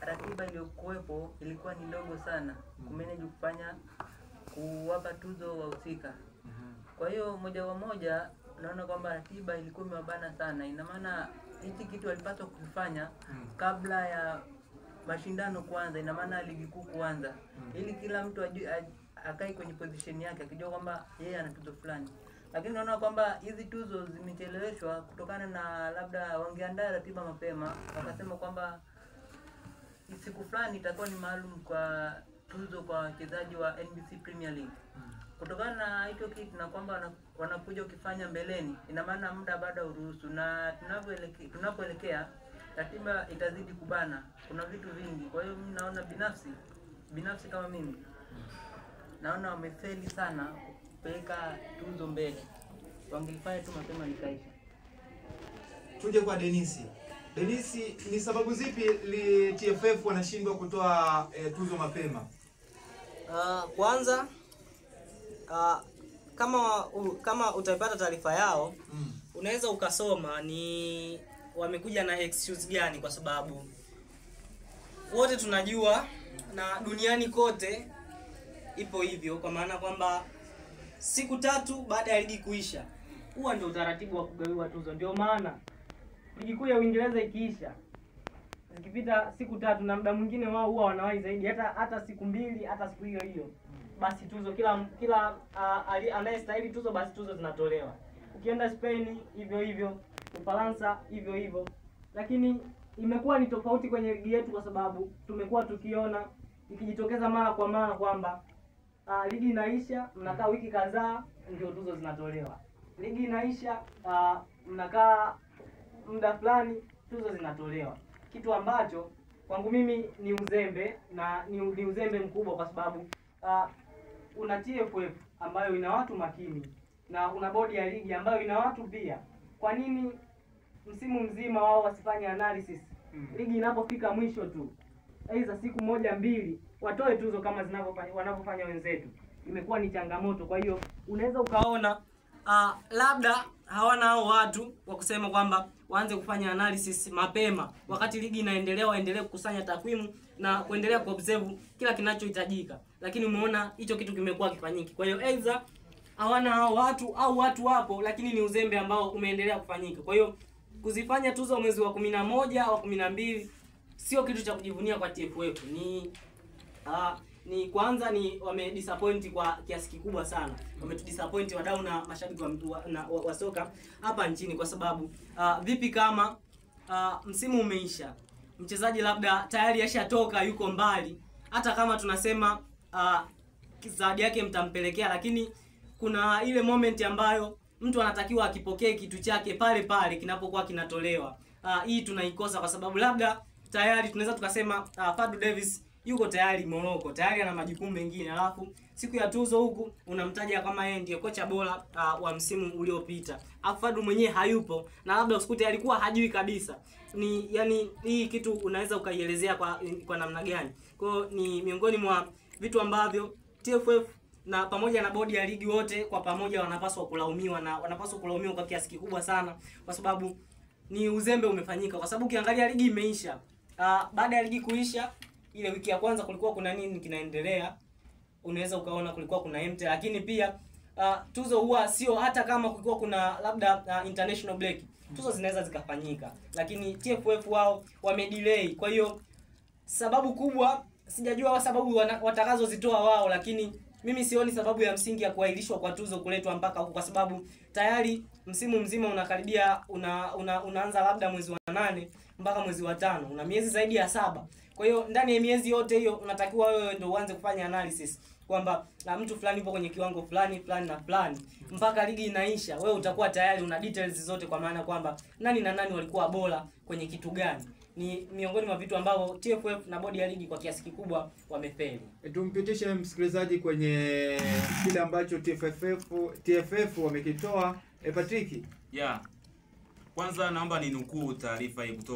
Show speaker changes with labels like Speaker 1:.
Speaker 1: ratiba iliyokuwepo ilikuwa ni ndogo sana kumanage kufanya kuwapa tuzo wahusika. Kwa hiyo moja kwa moja naona kwamba ratiba ilikuwa imebana sana. Ina maana hichi kitu walipaswa kufanya kabla ya mashindano kuanza, ina maana ligi kuu kuanza, ili kila mtu akae kwenye position yake akijua kwamba yeye ana tuzo fulani. Lakini naona kwamba hizi tuzo zimecheleweshwa kutokana na labda wangeandaa ratiba mapema, wakasema kwamba siku fulani itakuwa ni maalum kwa tuzo kwa wachezaji wa NBC Premier League. Kutokana na hicho kitu na kwamba wanakuja ukifanya mbeleni, ina maana muda bado uruhusu, na tunapoelekea ratiba itazidi kubana. Kuna vitu vingi. Kwa hiyo mimi naona binafsi kama mimi naona wamefeli sana kupeleka tuzo mbele. Wangelifanya tu mapema likaisha.
Speaker 2: Tuje kwa Denisi. Denisi, ni sababu zipi TFF wanashindwa kutoa tuzo mapema?
Speaker 3: Kwanza kama utaipata taarifa yao, unaweza ukasoma ni wamekuja na excuse gani, kwa sababu wote tunajua na duniani kote ipo hivyo, kwa maana kwamba siku 3 baada ya ligi kuisha huwa ndio utaratibu wa kugawiwa tuzo. Ndio maana ligi kuu ya Uingereza ikiisha, zikipita siku 3 na muda mwingine wao huwa wanawahi zaidi, hata siku 2, hata siku hiyo basi tuzo kila anayestahili tuzo basi tuzo zinatolewa. Ukienda Spain hivyo, Ufaransa hivyo. Lakini imekuwa ni tofauti kwenye ligi yetu, kwa sababu tumekuwa tukiona ikijitokeza mara kwa mara kwamba ligi inaisha, mnakaa wiki kadhaa ndio tuzo zinatolewa. Ligi inaisha, mnakaa muda fulani tuzo zinatolewa. Kitu ambacho kwangu mimi ni uzembe, na ni uzembe mkubwa, kwa sababu una TFF ambayo ina watu makini na una bodi ya ligi ambayo ina watu pia. Kwa nini msimu mzima wao wasifanye analysis? Ligi inapofika mwisho tu, aidha siku 1-2, watoe tuzo kama wanavyofanya wenzetu. Imekuwa ni changamoto. Kwa hiyo unaweza ukaona labda hawana hao watu wa kusema kwamba waanze kufanya analysis mapema wakati ligi inaendelea, waendelee kukusanya takwimu na kuendelea kuobserve kila kinachohitajika. Lakini umeona hicho kitu kimekuwa kifanyiki. Kwa hiyo aidha hawana hao watu au watu wapo, lakini ni uzembe ambao umeendelea kufanyika. Kwa hiyo kuzifanya tuzo mwezi wa 11 au 12 sio kitu cha kujivunia kwa TFF. Ni kwanza ni wamedisappoint kwa kiasi kikubwa sana. Wametudisappoint wadau na mashabiki wa soka hapa nchini, kwa sababu vipi kama msimu umeisha, mchezaji labda tayari ashatoka, yuko mbali, hata kama tunasema zawadi yake mtampelekea, lakini kuna ile moment ambayo mtu anatakiwa akipokee kitu chake pale kinapokuwa kinatolewa. Hii tunaikosa kwa sababu labda tayari tunaweza tukasema Fadlu Davis yuko tayari Morocco, tayari ana majukumu mengine, alafu siku ya tuzo huku unamtaja kama yeye ndiye kocha bora wa msimu uliopita. Alafu Fadlu mwenyewe hayupo, na labda usikute alikuwa hajui kabisa. Yani hii kitu unaweza ukaielezea kwa namna gani? Kwa hiyo ni miongoni mwa vitu ambavyo TFF na pamoja na bodi ya ligi wote kwa pamoja wanapaswa kulaumiwa, na wanapaswa kulaumiwa kwa kiasi kikubwa sana, kwa sababu ni uzembe umefanyika. Kwa sababu ukiangalia ligi imeisha, baada ya ligi kuisha ile wiki ya kwanza kulikuwa kuna nini kinaendelea, unaweza ukaona kulikuwa kuna empty. Lakini pia tuzo huwa sio, hata kama kulikuwa kuna labda international break, tuzo zinaweza zikafanyika, lakini TFF wao wamedelay. Kwa hiyo sababu kubwa sijajua sababu watakazozitoa wao, lakini mimi sioni sababu ya msingi ya kuahirishwa kwa tuzo kuletwa mpaka huko, kwa sababu tayari msimu mzima unakaribia, unaanza labda mwezi wa 8 mpaka mwezi wa 5, una miezi zaidi ya 7. Kwa hiyo ndani ya miezi yote hiyo unatakiwa wewe ndio uanze kufanya analysis kwamba mtu fulani yupo kwenye kiwango fulani na fulani, mpaka ligi inaisha wewe utakuwa tayari una details zote, kwa maana kwamba nani na nani walikuwa bora kwenye kitu gani. Ni miongoni mwa vitu ambavyo TFF na bodi ya ligi kwa kiasi kikubwa wamefeli.
Speaker 2: Tumpitishe msikilizaji kwenye kile ambacho TFF wamekitoa. Patrick.
Speaker 4: Kwanza naomba ninukuu taarifa hii kutoka